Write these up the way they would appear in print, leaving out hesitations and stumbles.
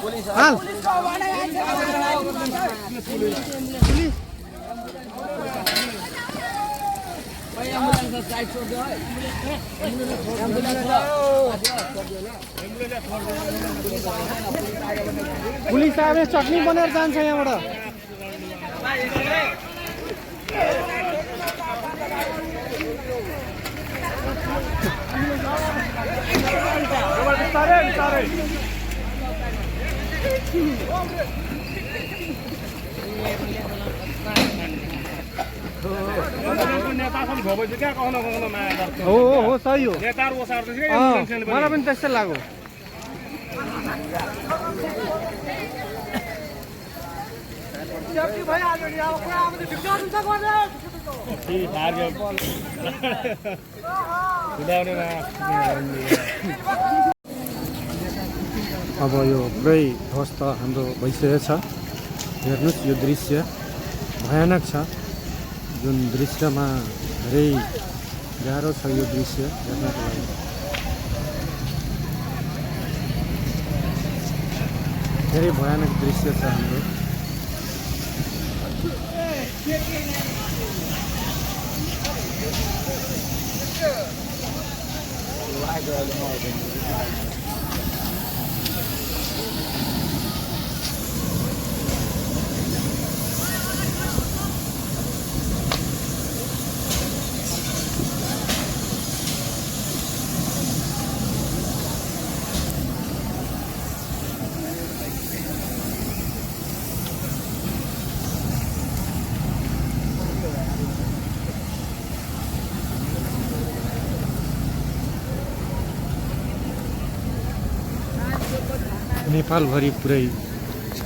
हाल पुलिस आएर चटनी बनाएर जान्छ यहाँबाट हो सही हो मलाई पनि त्यस्तै लाग्यो अब यो पुरै ध्वस्त हाम्रो भइसकेको छ हेर्नुहोस् यो दृश्य भयानक छ जुन दृश्यमा धेरै गाह्रो छ यो दृश्य हेर्नको लागि धेरै भयानक दृश्य छ हाम्रो नेपालभरि पुरै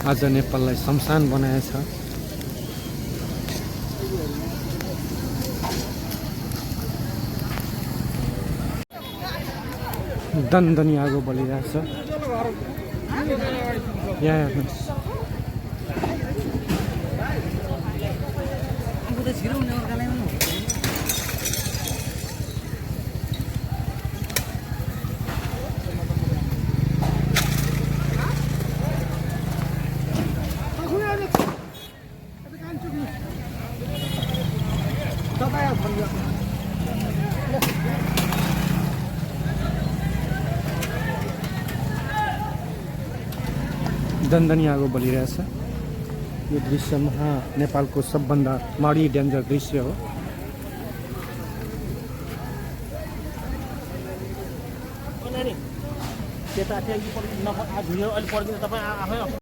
आज नेपाललाई शमशान बनाएछ दनदनी आगो बलिरहेछ यहाँ हेर्नुहोस् दनदनी आगो बलिरहेछ यो दृश्यमा नेपालको सबभन्दा माडी डेन्जर दृश्य हो